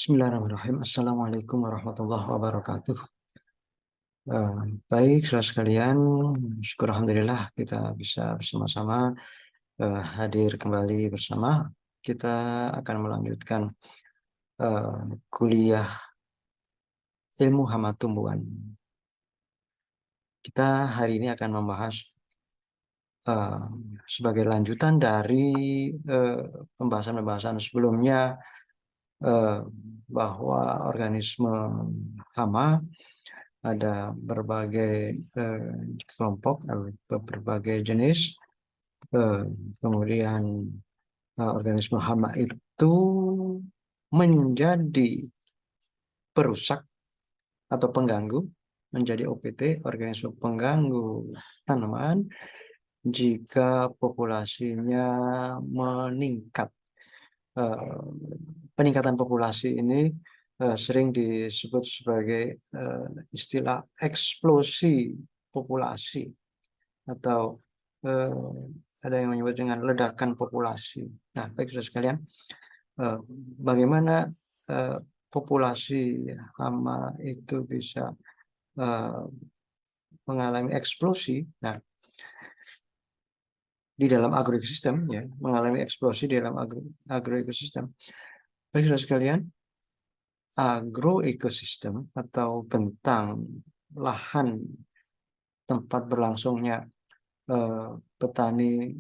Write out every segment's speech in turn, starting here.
Bismillahirrahmanirrahim. Assalamualaikum warahmatullahi wabarakatuh. Baik, saudara sekalian, syukur alhamdulillah kita bisa bersama-sama hadir kembali bersama. Kita akan melanjutkan kuliah ilmu hama tumbuhan. Kita hari ini akan membahas uh, sebagai lanjutan dari pembahasan-pembahasan sebelumnya uh, bahwa organisme hama ada berbagai kelompok, berbagai jenis. Eh, Kemudian organisme hama itu menjadi perusak atau pengganggu, menjadi OPT, organisme pengganggu tanaman, jika populasinya meningkat. Eh, Peningkatan populasi ini sering disebut sebagai istilah eksplosi populasi atau ada yang menyebut dengan ledakan populasi. Nah, baik saudara sekalian, bagaimana populasi hama itu bisa eh, mengalami eksplosi? Nah, di dalam agroekosistem ya, mengalami eksplosi di dalam agroekosistem. Baik saudara sekalian, agroekosistem atau bentang lahan tempat berlangsungnya petani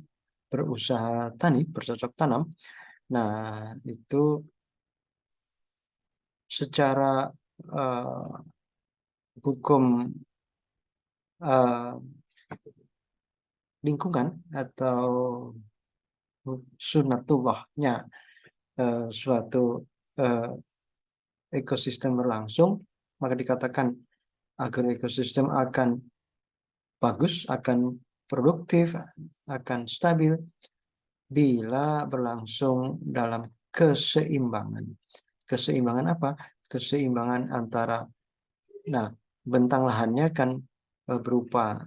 berusaha tani, bercocok tanam. Nah, itu secara hukum uh, lingkungan atau sunatullahnya suatu uh, ekosistem berlangsung, maka dikatakan agroekosistem akan bagus, akan produktif, akan stabil bila berlangsung dalam keseimbangan. Keseimbangan apa? Keseimbangan antara, nah, bentang lahannya kan berupa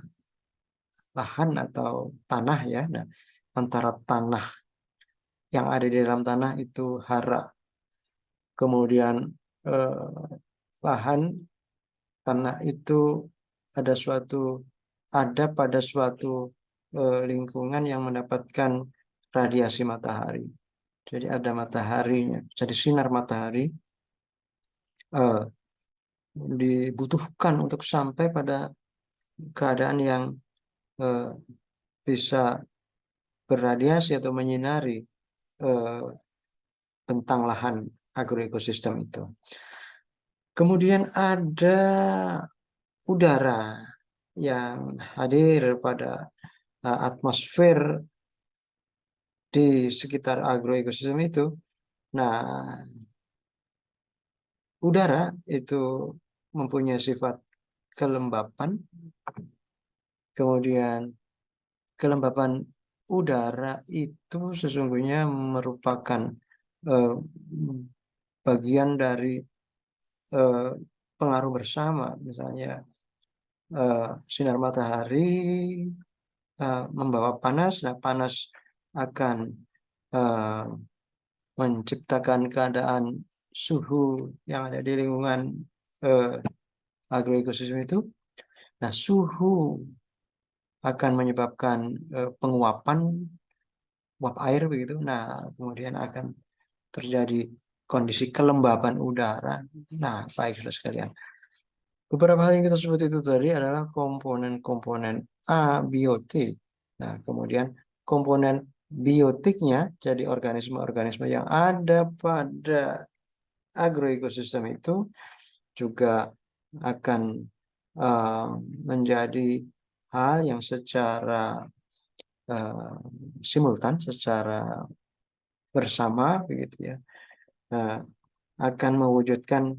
lahan atau tanah ya. Nah, antara tanah yang ada di dalam tanah itu hara, kemudian lahan tanah itu ada pada suatu lingkungan yang mendapatkan radiasi matahari. Jadi ada mataharinya, jadi sinar matahari eh, dibutuhkan untuk sampai pada keadaan yang eh, bisa berradiasi atau menyinari eh, bentang lahan agroekosistem itu. Kemudian ada udara yang hadir pada atmosfer di sekitar agroekosistem itu. Nah, udara itu mempunyai sifat kelembapan, kemudian kelembapan udara itu sesungguhnya merupakan eh, bagian dari eh, pengaruh bersama, misalnya sinar matahari membawa panas. Nah, panas akan eh, menciptakan keadaan suhu yang ada di lingkungan eh, agroekosistem itu. Nah, suhu akan menyebabkan penguapan uap air begitu. Nah, kemudian akan terjadi kondisi kelembapan udara. Nah, baik saudara sekalian. Beberapa hal yang kita sebut itu tadi adalah komponen-komponen abiotik. Nah, kemudian komponen biotiknya, jadi organisme-organisme yang ada pada agroekosistem itu juga akan uh, menjadi hal yang secara uh, simultan, secara bersama begitu ya, uh, akan mewujudkan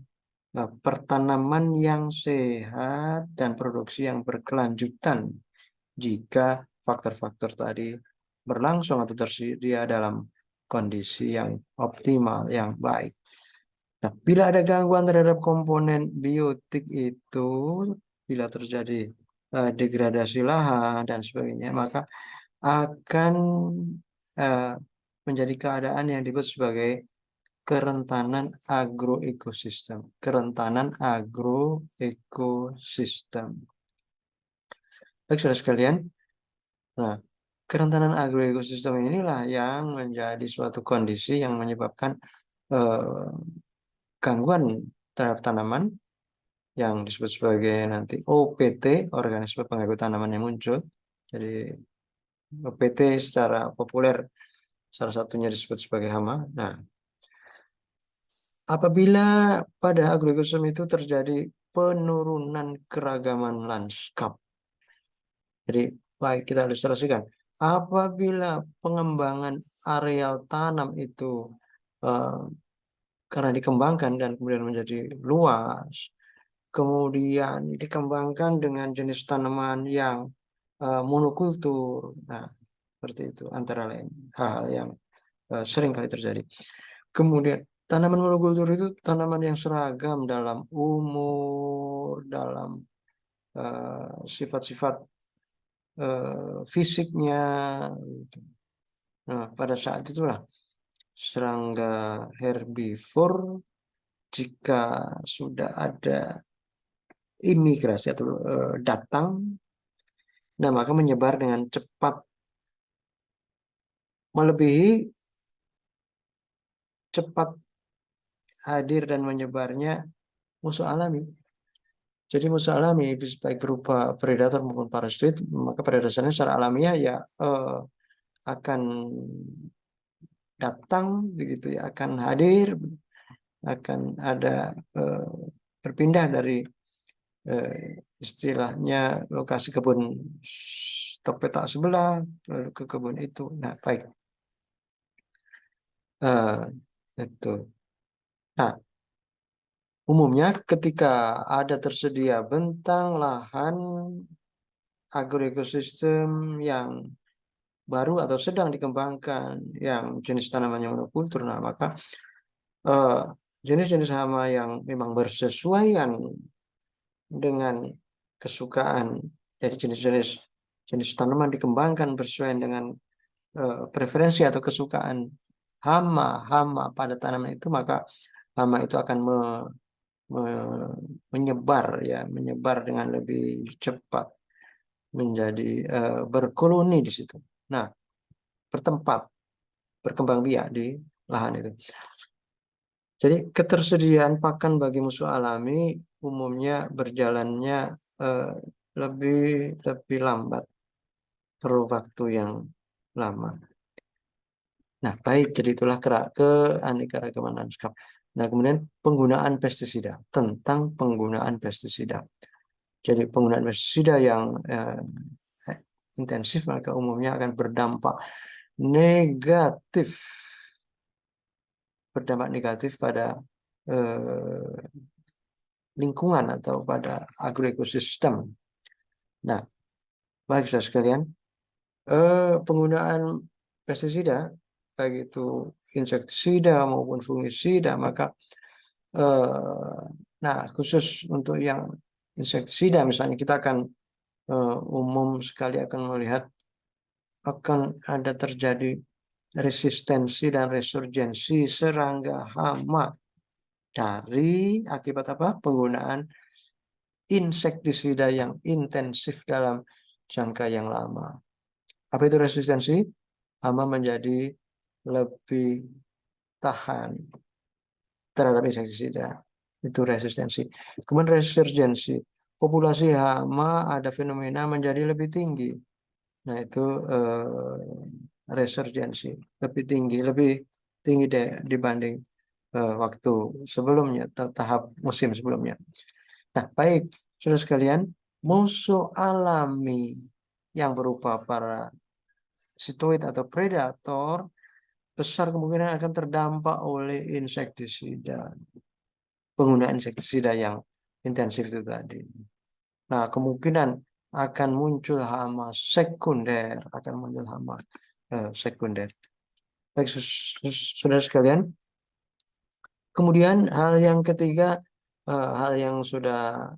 pertanaman yang sehat dan produksi yang berkelanjutan jika faktor-faktor tadi berlangsung atau tersedia dalam kondisi yang optimal, yang baik. Nah, bila ada gangguan terhadap komponen biotik itu, bila terjadi degradasi lahan dan sebagainya, maka akan uh, menjadi keadaan yang disebut sebagai kerentanan agroekosistem. Kerentanan agroekosistem. Baik, saudara sekalian. Nah, kerentanan agroekosistem inilah yang menjadi suatu kondisi yang menyebabkan gangguan terhadap tanaman yang disebut sebagai nanti OPT, organisme pengganggu tanaman yang muncul. Jadi OPT secara populer salah satunya disebut sebagai hama. Nah, apabila pada agroekosistem itu terjadi penurunan keragaman lanskap. Jadi baik, kita ilustrasikan. Apabila pengembangan areal tanam itu karena dikembangkan dan kemudian menjadi luas, kemudian dikembangkan dengan jenis tanaman yang monokultur. Nah, seperti itu antara lain hal-hal yang sering kali terjadi. Kemudian tanaman monokultur itu tanaman yang seragam dalam umur, dalam sifat-sifat fisiknya. Nah, pada saat itulah serangga herbivor, jika sudah ada imigrasi atau datang, nah maka menyebar dengan cepat, melebihi cepat hadir dan menyebarnya musuh alami. Jadi musuh alami baik berupa predator maupun parasit, maka pada dasarnya secara alamiah ya akan datang begitu ya, akan hadir, akan ada berpindah dari istilahnya lokasi kebun stok petak sebelah lalu ke kebun itu. Nah, baik. Itu. Nah, umumnya ketika ada tersedia bentang lahan agroekosistem yang baru atau sedang dikembangkan yang jenis tanamannya monokultur, nah maka jenis-jenis hama yang memang bersesuaian dengan kesukaan, jadi jenis tanaman dikembangkan bersesuaian dengan preferensi atau kesukaan hama pada tanaman itu, maka hama itu akan menyebar ya, menyebar dengan lebih cepat, menjadi berkoloni di situ. Nah, bertempat, berkembang biak di lahan itu. Jadi ketersediaan pakan bagi musuh alami umumnya berjalannya lebih lambat, perlu waktu yang lama. Nah, baik, jadi itulah keanekaragaman lanskap. Nah, kemudian penggunaan pestisida, tentang penggunaan pestisida. Jadi penggunaan pestisida yang intensif maka umumnya akan berdampak negatif, pada lingkungan atau pada agroekosistem. Nah, baik saudara sekalian, penggunaan pestisida baik itu insektisida maupun fungisida, maka nah khusus untuk yang insektisida misalnya kita akan umum sekali akan melihat akan ada terjadi resistensi dan resurgensi serangga hama dari akibat apa? Penggunaan insektisida yang intensif dalam jangka yang lama. Apa itu resistensi? Hama menjadi lebih tahan terhadap insektisida. Itu resistensi. Kemudian resurgensi. Populasi hama ada fenomena menjadi lebih tinggi. Nah, itu resurgensi. Lebih tinggi dibanding waktu sebelumnya, tahap musim sebelumnya. Nah, baik, saudara sekalian, musuh alami yang berupa parasitoid atau predator besar kemungkinan akan terdampak oleh insektisida, penggunaan insektisida yang intensif itu tadi. Nah, kemungkinan akan muncul hama sekunder, sekunder. Baik, saudara sekalian. Kemudian hal yang ketiga, hal yang sudah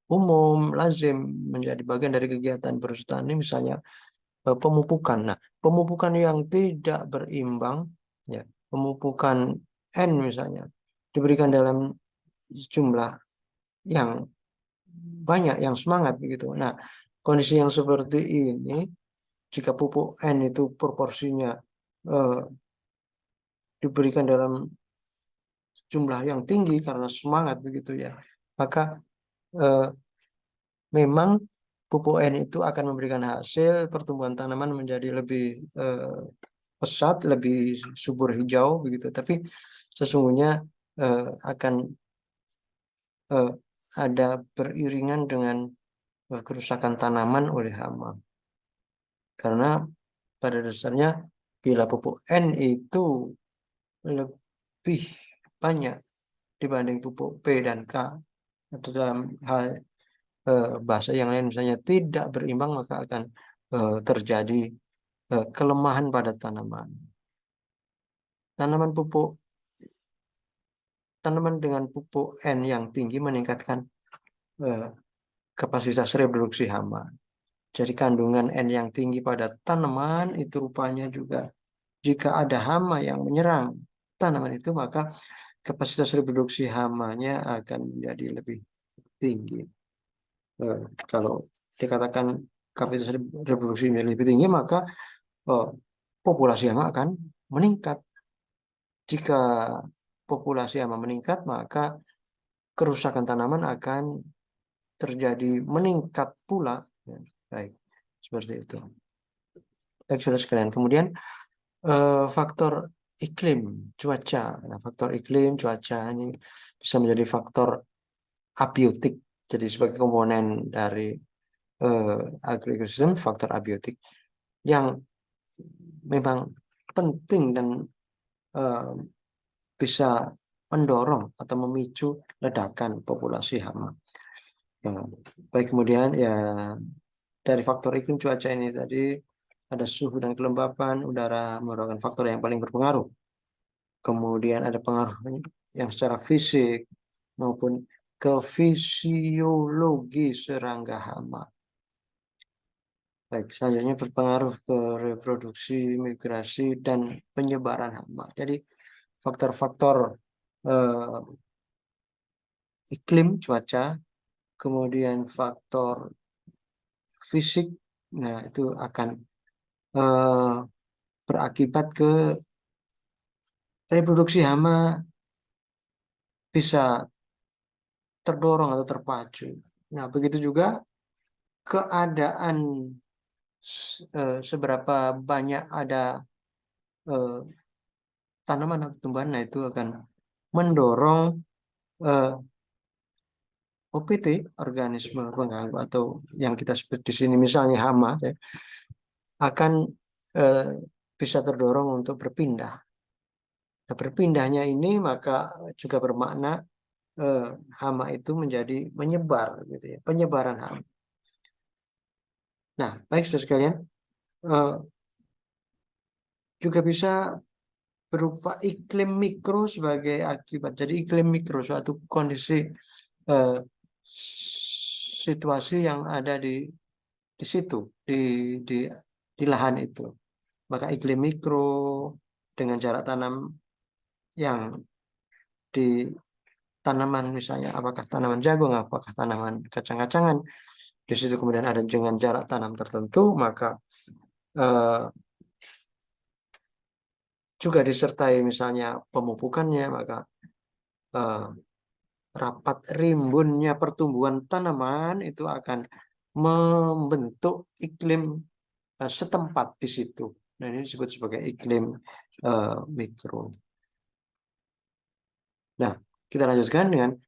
umum, lazim menjadi bagian dari kegiatan perhutani, misalnya pemupukan. Nah, pemupukan yang tidak berimbang, ya, pemupukan N misalnya diberikan dalam jumlah yang banyak, yang semangat begitu. Nah, kondisi yang seperti ini, jika pupuk N itu proporsinya eh, diberikan dalam jumlah yang tinggi karena semangat begitu ya, maka eh, memang pupuk N itu akan memberikan hasil pertumbuhan tanaman menjadi lebih pesat, lebih subur hijau begitu. Tapi sesungguhnya akan eh, ada beriringan dengan kerusakan tanaman oleh hama. Karena pada dasarnya bila pupuk N itu lebih banyak dibanding pupuk P dan K, atau dalam hal bahasa yang lain misalnya tidak berimbang, maka akan terjadi kelemahan pada tanaman. Tanaman pupuk Tanaman dengan pupuk N yang tinggi meningkatkan eh, kapasitas reproduksi hama. Jadi kandungan N yang tinggi pada tanaman itu rupanya juga jika ada hama yang menyerang tanaman itu, maka kapasitas reproduksi hamanya akan menjadi lebih tinggi. Kalau dikatakan kapasitas reproduksi menjadi lebih tinggi, maka eh, populasi hama akan meningkat. Jika populasi hama meningkat, maka kerusakan tanaman akan terjadi meningkat pula. Ya, baik, seperti itu. Baik, saudara sekalian. Kemudian faktor iklim, cuaca. Nah, faktor iklim, cuaca ini bisa menjadi faktor abiotik. Jadi sebagai komponen dari agroekosistem, faktor abiotik yang memang penting dan eh, bisa mendorong atau memicu ledakan populasi hama. Ya, baik, kemudian ya dari faktor iklim cuaca ini tadi ada suhu dan kelembapan udara merupakan faktor yang paling berpengaruh. Kemudian ada pengaruh yang secara fisik maupun ke fisiologi serangga hama. Baik, selanjutnya berpengaruh ke reproduksi, migrasi, dan penyebaran hama. Jadi faktor-faktor eh, iklim, cuaca, kemudian faktor fisik, nah itu akan eh, berakibat ke reproduksi hama bisa terdorong atau terpacu. Nah, begitu juga keadaan seberapa banyak ada eh, tanaman atau tumbuhan, nah itu akan mendorong eh, OPT, organisme pengganggu atau yang kita sebut di sini misalnya hama, ya, akan eh, bisa terdorong untuk berpindah. Nah, berpindahnya ini maka juga bermakna eh, hama itu menjadi menyebar, gitu ya, penyebaran hama. Nah, baik saudara sekalian, eh, juga bisa berupa iklim mikro sebagai akibat. Jadi iklim mikro suatu kondisi eh, situasi yang ada di situ, di di lahan itu. Maka iklim mikro dengan jarak tanam yang di tanaman misalnya apakah tanaman jagung, apakah tanaman kacang-kacangan, di situ kemudian ada dengan jarak tanam tertentu, maka eh, juga disertai misalnya pemupukannya, maka eh, rapat rimbunnya pertumbuhan tanaman itu akan membentuk iklim setempat di situ. Nah, ini disebut sebagai iklim mikro. Nah, kita lanjutkan dengan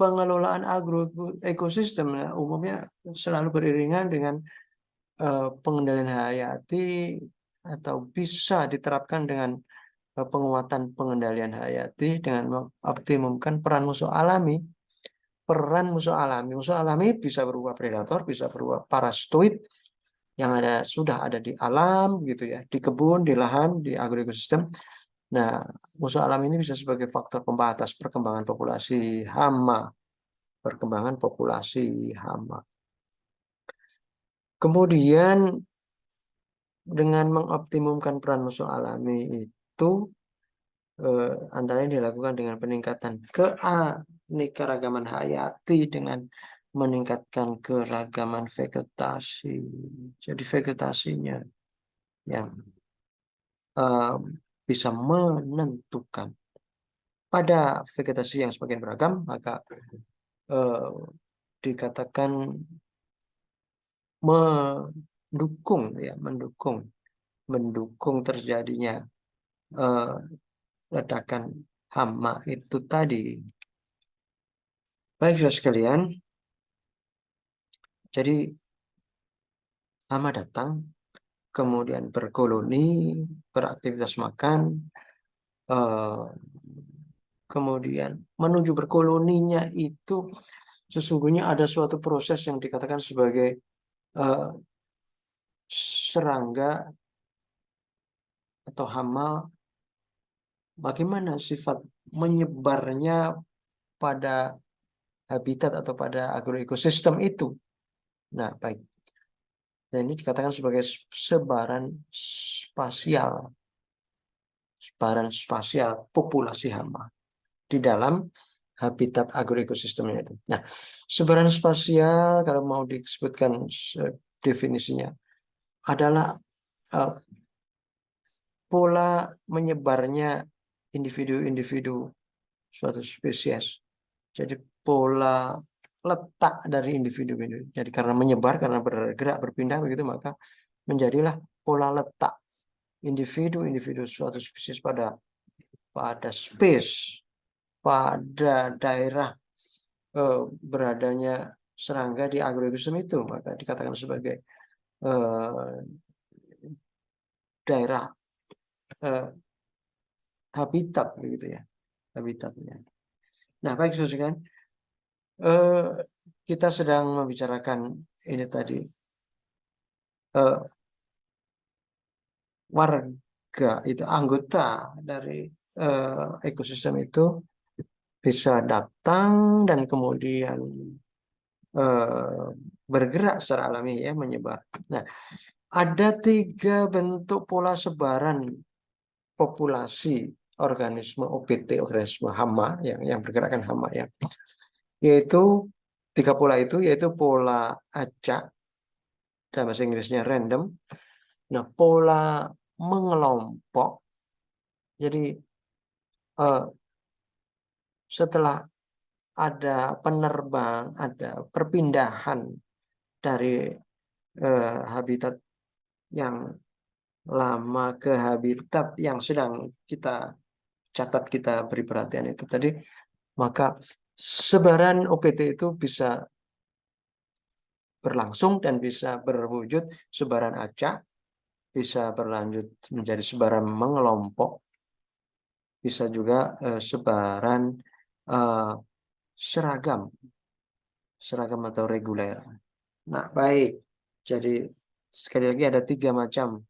pengelolaan agroekosistem. Nah, umumnya selalu beriringan dengan pengendalian hayati atau bisa diterapkan dengan penguatan pengendalian hayati dengan mengoptimumkan peran musuh alami. Musuh alami bisa berupa predator, bisa berupa parastoid yang sudah ada di alam gitu ya, di kebun, di lahan, di agroekosistem. Nah, musuh alam ini bisa sebagai faktor pembatas perkembangan populasi hama. Kemudian dengan mengoptimumkan peran musuh alami itu, antara lain dilakukan dengan peningkatan keanekaragaman hayati dengan meningkatkan keragaman vegetasi. Jadi vegetasinya yang bisa menentukan. Pada vegetasi yang semakin beragam, maka dikatakan mendukung terjadinya ledakan hama itu tadi. Baik, saudara sekalian, jadi hama datang, kemudian berkoloni, beraktivitas makan, kemudian menuju berkoloninya itu sesungguhnya ada suatu proses yang dikatakan sebagai serangga atau hama. Bagaimana sifat menyebarnya pada habitat atau pada agroekosistem itu. Nah, baik. Dan ini dikatakan sebagai sebaran spasial populasi hama di dalam habitat agroekosistemnya itu. Nah, sebaran spasial kalau mau disebutkan definisinya adalah pola menyebarnya individu-individu suatu spesies. Jadi pola letak dari individu-individu. Jadi karena menyebar, karena bergerak, berpindah begitu, maka menjadilah pola letak individu-individu suatu spesies pada space, pada daerah beradanya serangga di agroekosistem itu, maka dikatakan sebagai daerah habitat begitu ya, habitatnya. Nah, baik saudara, kita sedang membicarakan ini tadi warga itu, anggota dari ekosistem itu bisa datang dan kemudian bergerak secara alami ya, menyebar. Nah, ada 3 bentuk pola sebaran populasi organisme OPT, organisme hama yang bergerakkan hama ya, yaitu 3 pola itu, yaitu pola acak, dalam bahasa Inggrisnya random. Nah, pola mengelompok, jadi setelah ada penerbang, ada perpindahan dari habitat yang lama ke habitat yang sedang kita catat, kita beri perhatian itu tadi, maka sebaran OPT itu bisa berlangsung dan bisa berwujud sebaran acak, bisa berlanjut menjadi sebaran mengelompok, bisa juga sebaran seragam atau reguler. Nah, baik. Jadi sekali lagi ada 3 macam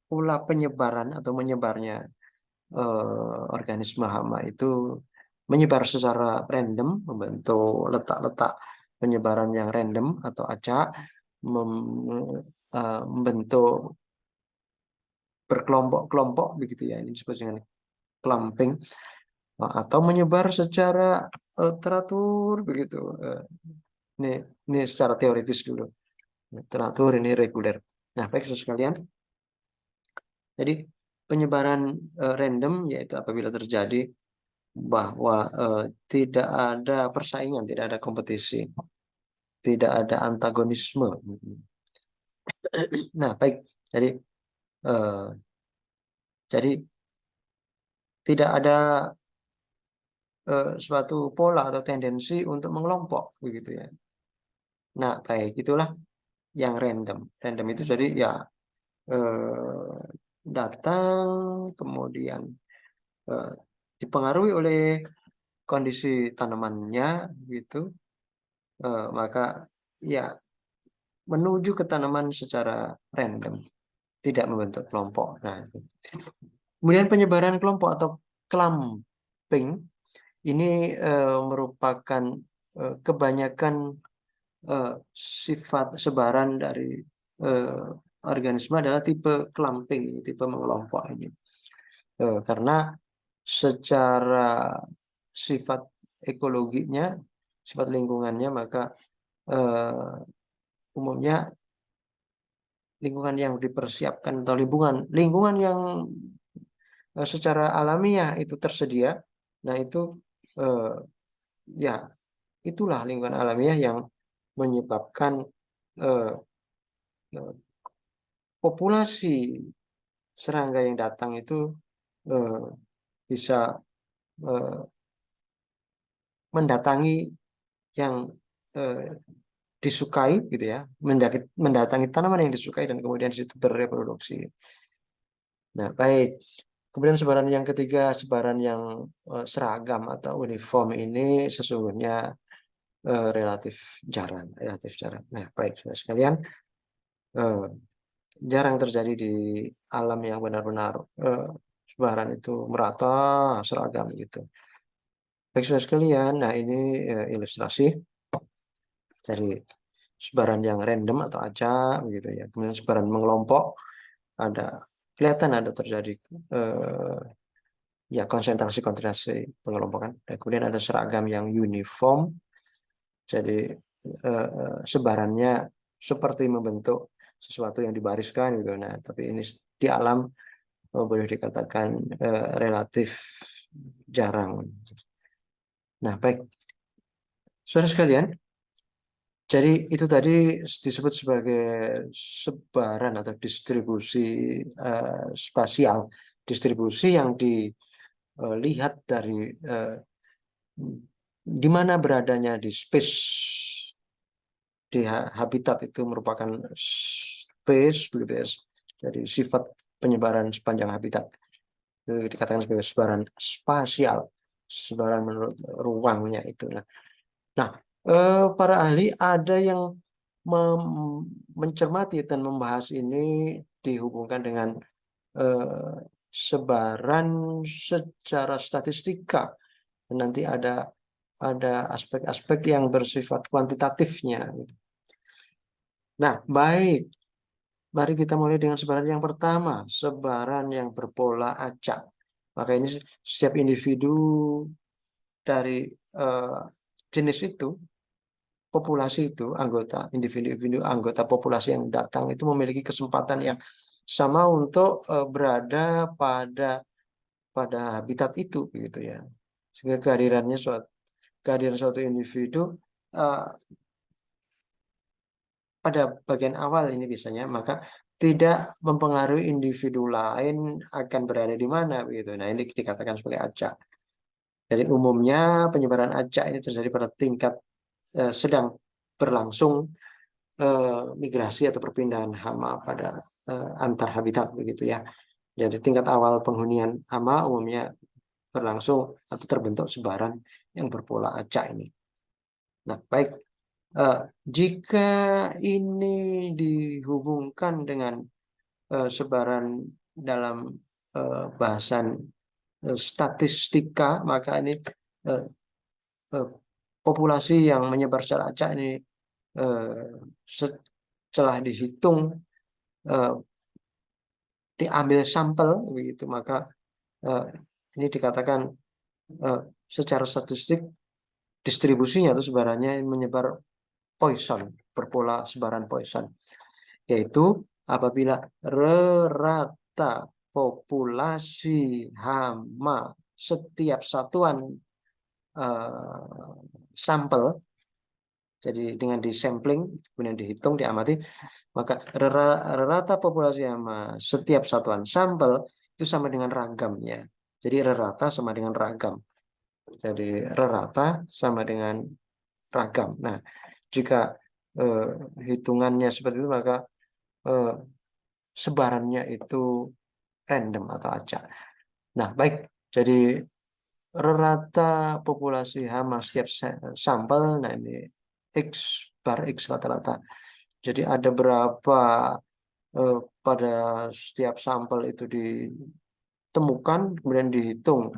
pola penyebaran atau menyebarnya organisme hama itu. Menyebar secara random, membentuk letak-letak penyebaran yang random atau acak, membentuk berkelompok-kelompok begitu ya, ini disebut dengan clumping, atau menyebar secara teratur begitu. Ini secara teoritis dulu. Teratur, ini reguler. Nah, baik saudara sekalian. Jadi penyebaran random yaitu apabila terjadi bahwa tidak ada persaingan, tidak ada kompetisi, tidak ada antagonisme. Nah, baik. Jadi tidak ada suatu pola atau tendensi untuk mengelompok begitu ya. Nah, baik, itulah yang random. Random itu jadi ya datang kemudian dipengaruhi oleh kondisi tanamannya gitu, maka ya menuju ke tanaman secara random, tidak membentuk kelompok. Nah, kemudian penyebaran kelompok atau clumping ini merupakan kebanyakan sifat sebaran dari organisme adalah tipe clumping, tipe mengelompok ini. Karena secara sifat ekologinya, sifat lingkungannya, maka umumnya lingkungan yang dipersiapkan atau lingkungan yang secara alamiah itu tersedia. Nah, itu eh, ya itulah lingkungan alamiah yang menyebabkan eh, eh, populasi serangga yang datang itu eh, bisa eh, mendatangi yang eh, disukai gitu ya, mendatangi tanaman yang disukai dan kemudian di situ bereproduksi. Nah, baik. Kemudian sebaran yang ketiga, sebaran yang seragam atau uniform ini sesungguhnya relatif jarang. Nah, baik saudara sekalian, eh, jarang terjadi di alam yang benar-benar sebaran itu merata seragam gitu. Baik saudara sekalian, nah ini ilustrasi dari sebaran yang random atau acak begitu ya. Kemudian sebaran mengelompok ada kelihatan ada terjadi eh, ya konsentrasi pengelompokan. Dan kemudian ada seragam yang uniform, jadi sebarannya seperti membentuk sesuatu yang dibariskan gitu. Nah, tapi ini di alam boleh dikatakan relatif jarang. Nah, baik, saudara sekalian, jadi itu tadi disebut sebagai sebaran atau distribusi spasial, distribusi yang dilihat dari di mana beradanya di space, di habitat itu merupakan space begitu ya. Jadi sifat penyebaran sepanjang habitat itu dikatakan sebagai sebaran spasial, sebaran menurut ruangnya itu. Nah, para ahli ada yang mencermati dan membahas ini dihubungkan dengan eh, sebaran secara statistika. Dan nanti ada aspek-aspek yang bersifat kuantitatifnya. Nah, baik. Mari kita mulai dengan sebaran yang pertama, sebaran yang berpola acak. Maka ini setiap individu dari eh, jenis itu, populasi itu, individu anggota populasi yang datang itu memiliki kesempatan yang sama untuk berada pada habitat itu, gitu ya. Sehingga kehadiran suatu individu eh, pada bagian awal ini biasanya maka tidak mempengaruhi individu lain akan berada di mana begitu. Nah, ini dikatakan sebagai acak. Jadi umumnya penyebaran acak ini terjadi pada tingkat sedang berlangsung migrasi atau perpindahan hama pada antar habitat begitu ya. Jadi tingkat awal penghunian hama umumnya berlangsung atau terbentuk sebaran yang berpola acak ini. Nah, baik. Eh, Jika ini dihubungkan dengan sebaran dalam bahasan statistika, maka ini eh, eh, populasi yang menyebar secara acak ini setelah dihitung, eh, diambil sampel begitu, maka eh, ini dikatakan eh, secara statistik distribusinya atau sebarannya menyebar Poisson, berpola sebaran Poisson, yaitu apabila rata populasi hama setiap satuan sampel, jadi dengan disampling, kemudian dihitung, diamati, maka rata populasi hama setiap satuan sampel itu sama dengan ragamnya. Jadi rata sama dengan ragam. Jadi rata sama dengan ragam. Nah, jika eh, hitungannya seperti itu, maka eh, sebarannya itu random atau acak. Nah, baik. Jadi rata populasi hama setiap sampel, nah ini X bar X rata-rata. Jadi ada berapa eh, pada setiap sampel itu ditemukan, kemudian dihitung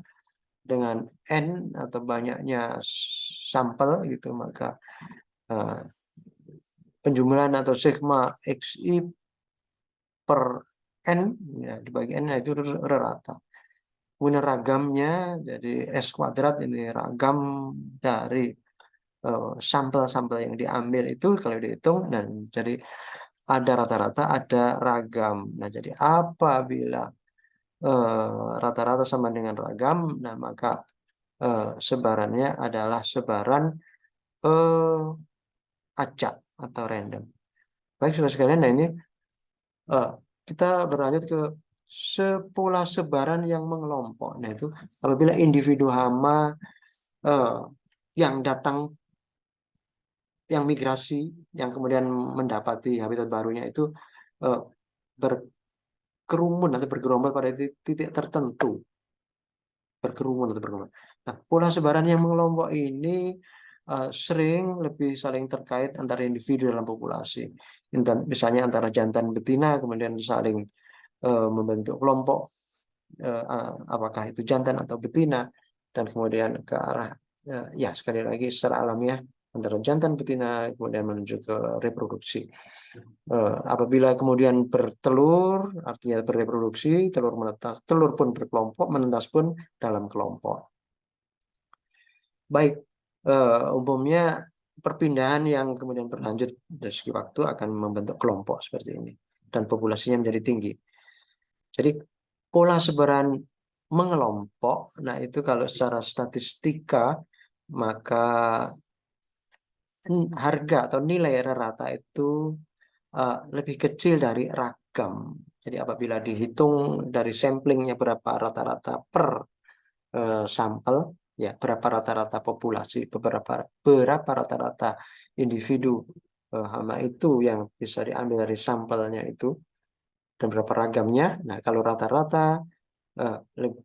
dengan N atau banyaknya sampel gitu, maka eh, penjumlahan atau sigma XI per N ya, dibagi N, nah itu rata. kemudian ragamnya jadi S kuadrat ini ragam dari sampel-sampel yang diambil itu kalau dihitung dan jadi ada rata-rata ada ragam. Nah, jadi apabila rata-rata sama dengan ragam, nah maka sebarannya adalah sebaran eh, acak atau random. Baik, saudara sekalian, nah ini eh, kita berlanjut ke pola sebaran yang mengelompok. Nah, itu apabila individu hama eh, yang datang, yang migrasi, yang kemudian mendapati habitat barunya itu eh, berkerumun atau bergerombol pada titik tertentu, berkerumun atau bergerombol. Nah, pola sebaran yang mengelompok ini sering lebih saling terkait antara individu dalam populasi. Misalnya antara jantan betina kemudian saling membentuk kelompok, apakah itu jantan atau betina, dan kemudian ke arah ya sekali lagi secara alamiah antara jantan betina kemudian menuju ke reproduksi. Apabila kemudian bertelur artinya bereproduksi, telur menetas, telur pun berkelompok, menetas pun dalam kelompok. Baik, umumnya perpindahan yang kemudian berlanjut dari segi waktu akan membentuk kelompok seperti ini dan populasinya menjadi tinggi. Jadi pola sebaran mengelompok, nah itu kalau secara statistika maka harga atau nilai rata itu lebih kecil dari ragam. Jadi apabila dihitung dari samplingnya berapa rata-rata per sampel, ya berapa rata-rata populasi, berapa rata-rata individu hama itu yang bisa diambil dari sampelnya itu dan berapa ragamnya. Nah, kalau rata-rata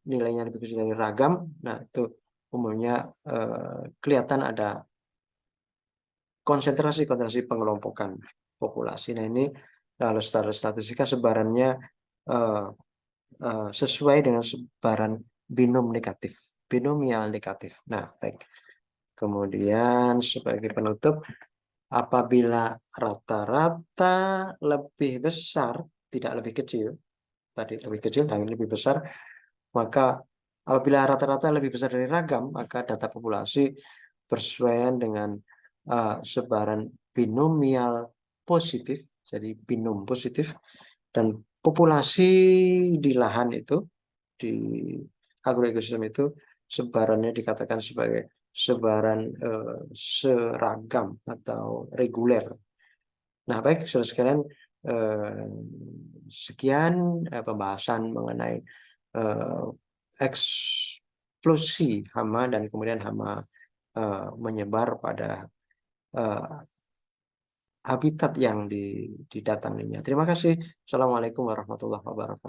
nilainya lebih kecil dari ragam, nah itu umumnya kelihatan ada konsentrasi pengelompokan populasi. Nah, ini kalau secara statistika sebarannya eh, sesuai dengan sebaran binom negatif, binomial negatif. Nah, baik. Kemudian sebagai penutup, apabila rata-rata lebih besar, tidak lebih kecil, tadi lebih kecil dan lebih besar, maka apabila rata-rata lebih besar dari ragam, maka data populasi bersesuaian dengan sebaran binomial positif, jadi binom positif, dan populasi di lahan itu, di agroekosistem itu, sebarannya dikatakan sebagai sebaran seragam atau reguler. Nah, baik, saudara sekalian, eh, sekian pembahasan mengenai eh, eksplosi hama dan kemudian hama menyebar pada eh, habitat yang didatanginya. Terima kasih. Assalamualaikum warahmatullahi wabarakatuh.